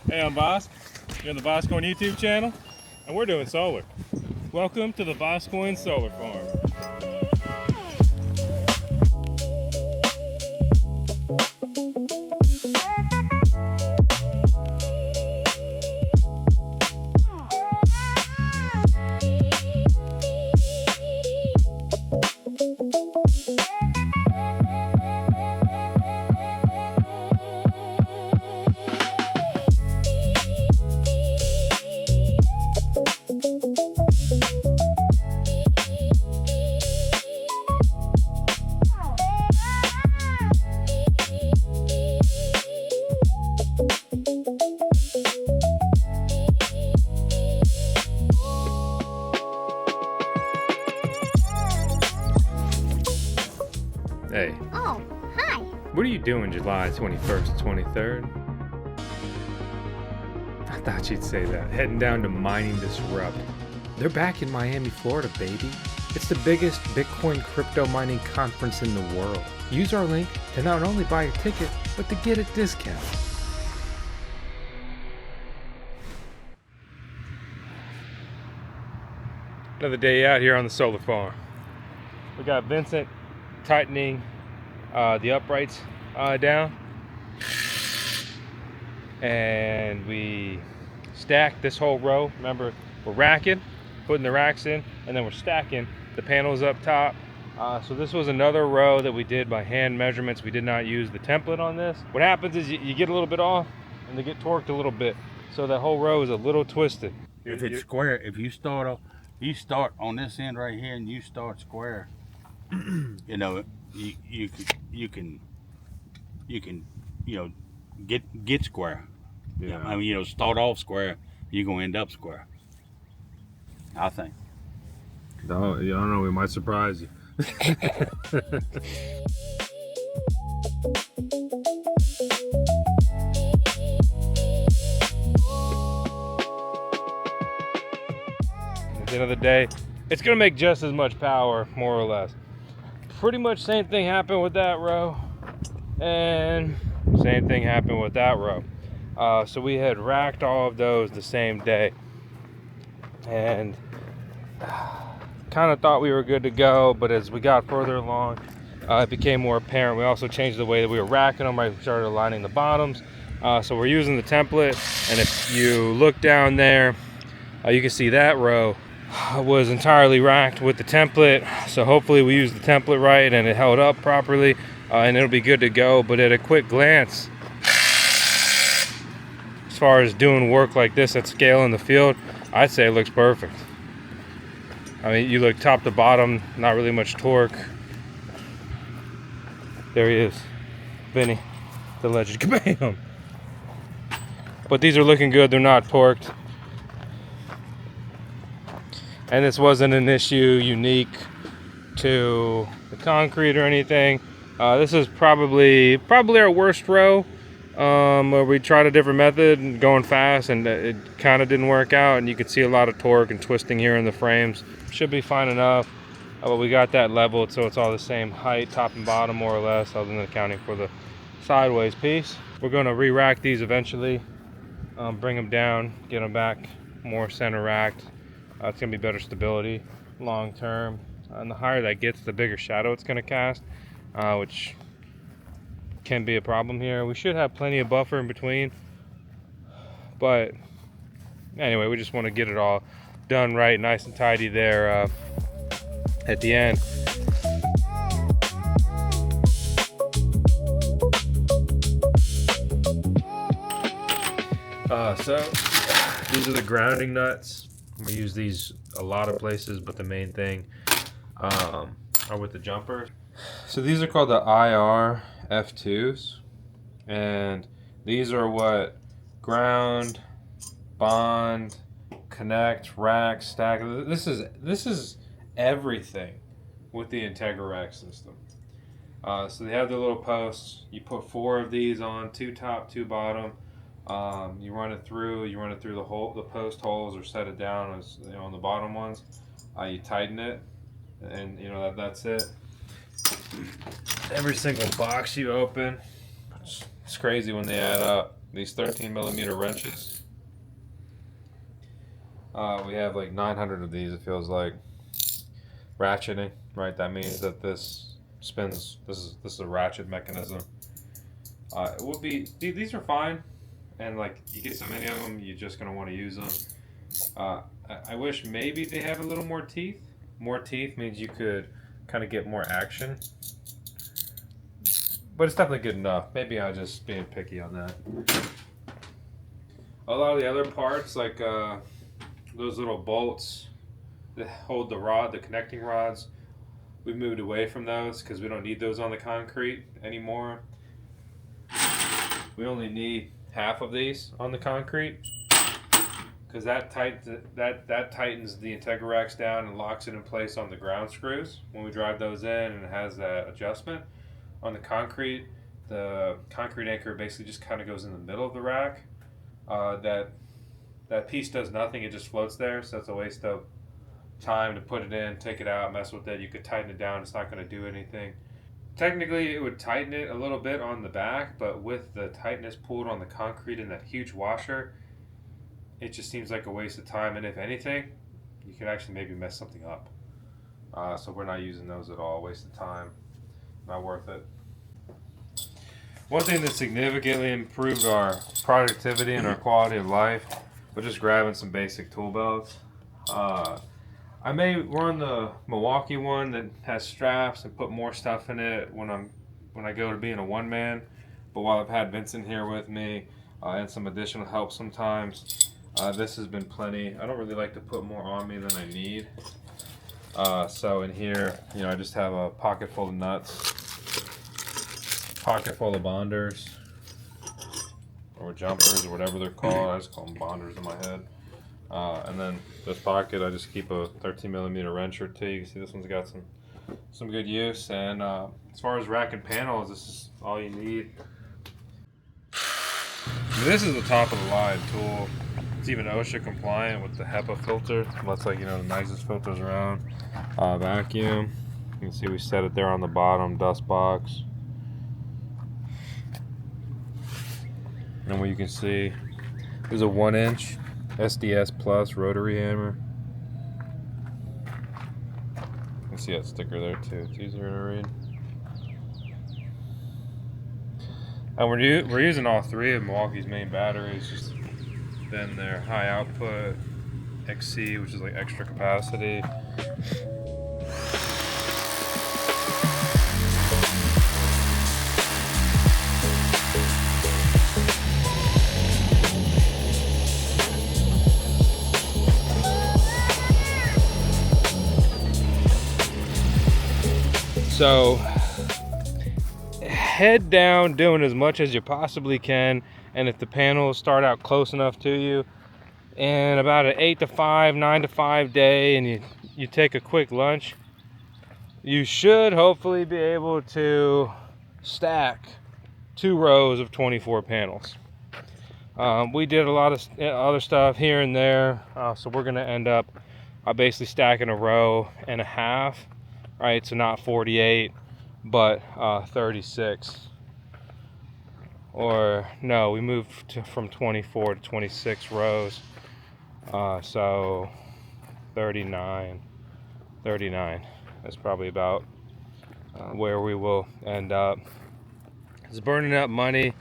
Hey, I'm Vosk. You're on the VoskCoin YouTube channel, and we're doing solar. Welcome to the VoskCoin Solar Farm. Hey. Oh, hi. What are you doing July 21st, 23rd? I thought you'd say that. Heading down to Mining Disrupt. They're back in Miami, Florida, baby. It's the biggest Bitcoin crypto mining conference in the world. Use our link to not only buy a ticket, but to get a discount. Another day out here on the solar farm. We got Vincent tightening the uprights down, and we stacked this whole row. Remember, we're racking, putting the racks in, and then we're stacking the panels up top. So this was another row that we did by hand measurements. We did not use the template on this. What happens is you get a little bit off and they get torqued a little bit, so the whole row is a little twisted. If it's square, if you start on this end right here and you start square, you know, you can get square. Yeah. I mean, start off square, you're gonna end up square, I think. No, I don't know. We might surprise you. At the end of the day, it's gonna make just as much power, more or less. Pretty much same thing happened with that row, and same thing happened with that row. So we had racked all of those the same day, and kind of thought we were good to go, but as we got further along, it became more apparent. We also changed the way that we were racking them. Right, we started aligning the bottoms. So we're using the template, and if you look down there, you can see that row was entirely racked with the template. So hopefully we used the template right and it held up properly, and it'll be good to go. But at a quick glance, as far as doing work like this at scale in the field, I'd say it looks perfect. I mean, you look top to bottom, not really much torque. There he is, Vinny, the legend. Kabam! But these are looking good, they're not torqued. And this wasn't an issue unique to the concrete or anything. This is probably our worst row, where we tried a different method going fast, and it kind of didn't work out, and you could see a lot of torque and twisting here in the frames. Should be fine enough, but we got that leveled so it's all the same height, top and bottom, more or less, other than accounting for the sideways piece. We're going to re-rack these eventually, bring them down, get them back more center racked. It's going to be better stability long term, and the higher that gets, the bigger shadow it's going to cast, which can be a problem here. We should have plenty of buffer in between, but anyway, we just want to get it all done right, nice and tidy there at the end. So these are the grounding nuts. We use these a lot of places, but the main thing are with the jumper. So these are called the IR F2s, and these are what ground, bond, connect, rack, stack. This is everything with the Integra rack system. So they have the little posts. You put 4 of these on, 2 top, 2 bottom. You run it through the post holes, or set it down as on the bottom ones. You tighten it, and that's it. Every single box you open, it's crazy when they add up. these 13mm wrenches. We have like 900 of these, it feels like. Ratcheting, right? That means that this spins. This is a ratchet mechanism. It would be, these are fine, and like you get so many of them, you're just gonna want to use them. I wish maybe they have a little more teeth. More teeth means you could kind of get more action, but it's definitely good enough. Maybe I'm just being picky on that. A lot of the other parts, like those little bolts that hold the rod, the connecting rods, we moved away from those because we don't need those on the concrete anymore. We only need half of these on the concrete because that tightens the Integra down and locks it in place on the ground screws when we drive those in, and it has that adjustment. On the concrete, the concrete anchor basically just kind of goes in the middle of the rack. That piece does nothing, it just floats there, so it's a waste of time to put it in, take it out, mess with it. You could tighten it down, it's not going to do anything. Technically it would tighten it a little bit on the back, but with the tightness pulled on the concrete and that huge washer, it just seems like a waste of time, and if anything, you could actually maybe mess something up. So we're not using those at all, waste of time, not worth it. One thing that significantly improved our productivity and our quality of life was just grabbing some basic tool belts. I may run the Milwaukee one that has straps and put more stuff in it when I go to being a one-man. But while I've had Vincent here with me and some additional help sometimes, this has been plenty. I don't really like to put more on me than I need. So in here, I just have a pocket full of nuts, pocket full of bonders, or jumpers, or whatever they're called. I just call them bonders in my head. And then this pocket, I just keep a 13mm wrench or two. You can see this one's got some good use. And as far as rack and panels, this is all you need. This is the top of the line tool. It's even OSHA compliant with the HEPA filter. That's like, the nicest filters around. Vacuum. You can see we set it there on the bottom, dust box. And what you can see is a 1-inch SDS Plus rotary hammer. You can see that sticker there too. It's easier to read. And we're using all three of Milwaukee's main batteries. Just then their high output XC, which is like extra capacity. So head down doing as much as you possibly can, and if the panels start out close enough to you, and about an 8 to 5, 9 to 5 day, and you take a quick lunch, you should hopefully be able to stack 2 rows of 24 panels. We did a lot of other stuff here and there, so we're gonna end up basically stacking a row and a half. Right, so not 48, but 36. Or no, we moved from 24 to 26 rows. So 39. That's probably about where we will end up. It's burning up money,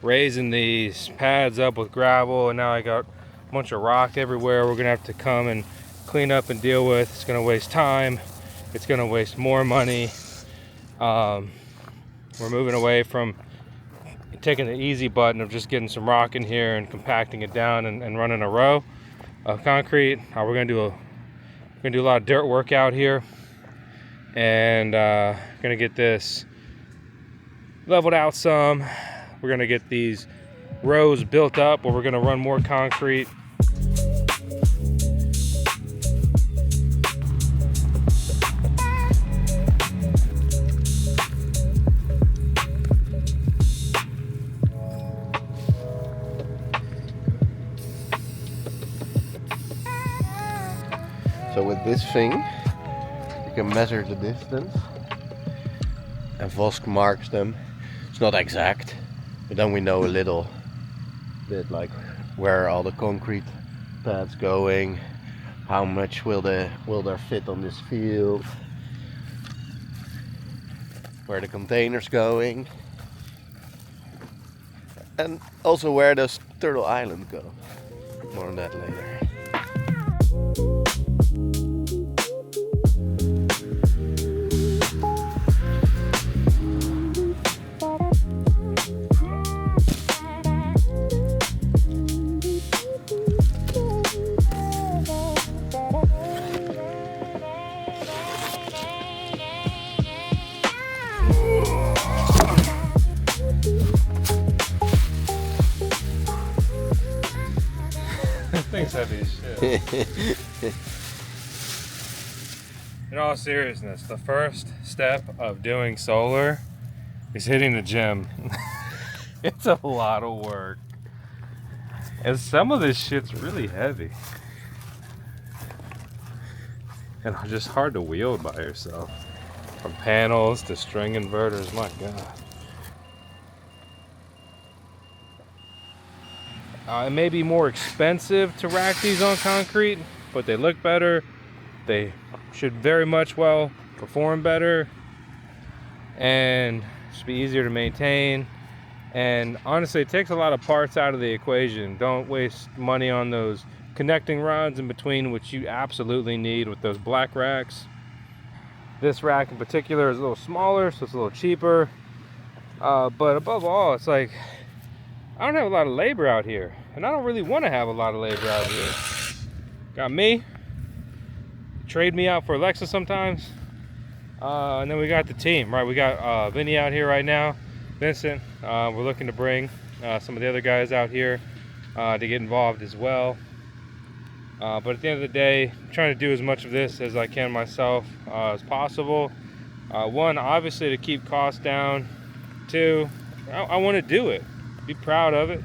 raising these pads up with gravel, and now I got a bunch of rock everywhere we're gonna have to come and clean up and deal with. It's gonna waste time. It's going to waste more money. We're moving away from taking the easy button of just getting some rock in here and compacting it down and running a row of concrete. We're going to do a lot of dirt work out here, and going to get this leveled out some. We're going to get these rows built up where we're going to run more concrete. So with this thing, you can measure the distance, and Vosk marks them. It's not exact, but then we know a little bit, like where are all the concrete pads going, how much will there fit on this field, where the containers going, and also where does Turtle Island go. More on that later. Thing's heavy as shit. In all seriousness, the first step of doing solar is hitting the gym. It's a lot of work. And some of this shit's really heavy. And just hard to wield by yourself. From panels to string inverters, my God. It may be more expensive to rack these on concrete, but they look better. They should very much well perform better, and should be easier to maintain. And honestly, it takes a lot of parts out of the equation. Don't waste money on those connecting rods in between, which you absolutely need with those black racks. This rack in particular is a little smaller, so it's a little cheaper. But above all, it's like, I don't have a lot of labor out here, and I don't really want to have a lot of labor out here. Got me, trade me out for Alexa sometimes, and then we got the team, right? We got Vinny out here right now, Vincent. We're looking to bring some of the other guys out here to get involved as well. But at the end of the day, I'm trying to do as much of this as I can myself as possible. One, obviously to keep costs down. Two, I want to do it. Be proud of it.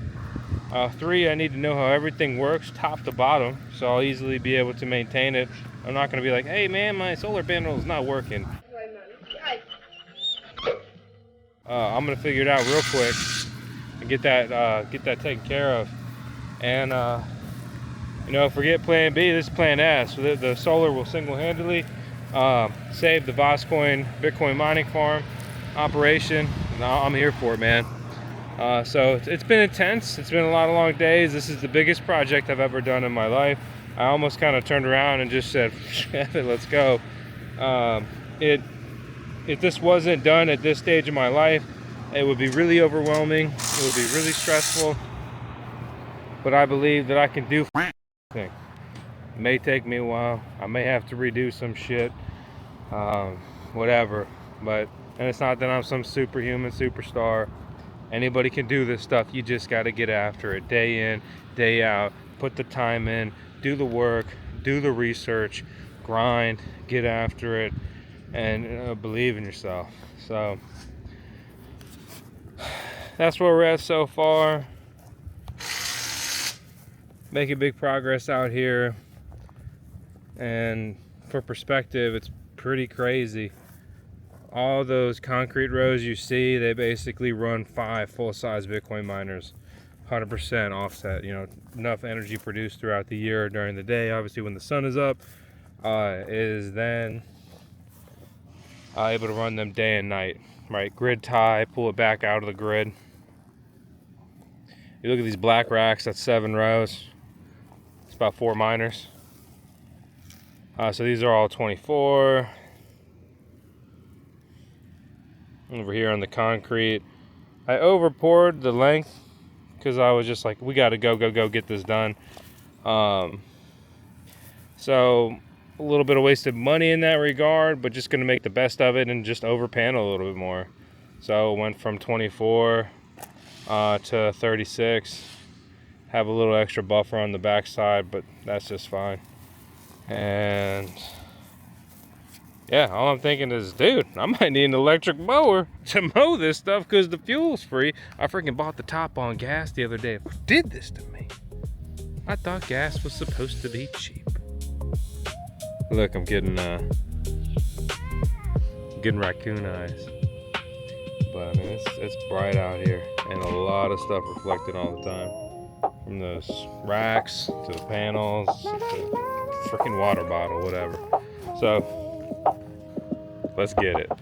3, I need to know how everything works top to bottom, so I'll easily be able to maintain it. I'm not going to be like, hey man, my solar panel is not working. I'm going to figure it out real quick and get that taken care of. And you know, forget plan B, this is plan S. So the solar will single-handedly save the VoskCoin Bitcoin mining farm operation. And I'm here for it, man. So it's been intense. It's been a lot of long days. This is the biggest project I've ever done in my life. I almost kind of turned around and just said, let's go. If this wasn't done at this stage of my life, it would be really overwhelming. It would be really stressful. But I believe that I can do thing. It may take me a while. I may have to redo some shit. Whatever. And it's not that I'm some superhuman superstar. Anybody can do this stuff. You just got to get after it day in, day out. Put the time in, do the work, do the research, grind, get after it, and believe in yourself. So that's where we're at so far. Making big progress out here. And for perspective, it's pretty crazy. All those concrete rows you see, they basically run 5 full-size Bitcoin miners, 100% offset. You know, enough energy produced throughout the year during the day, obviously when the sun is up, is then able to run them day and night, right? Grid tie, pull it back out of the grid. You look at these black racks, that's 7 rows. It's about 4 miners. So these are all 24. Over here on the concrete, I over poured the length because I was just like, we got to go get this done. So a little bit of wasted money in that regard, but just gonna make the best of it and just over panel a little bit more. So went from 24 to 36. Have a little extra buffer on the back side, but that's just fine. And yeah, all I'm thinking is, dude, I might need an electric mower to mow this stuff because the fuel's free. I freaking bought the top on gas the other day. Who did this to me? I thought gas was supposed to be cheap. Look, I'm getting raccoon eyes. But I mean, it's bright out here and a lot of stuff reflected all the time. From those racks to the panels to the freaking water bottle, whatever. So let's get it.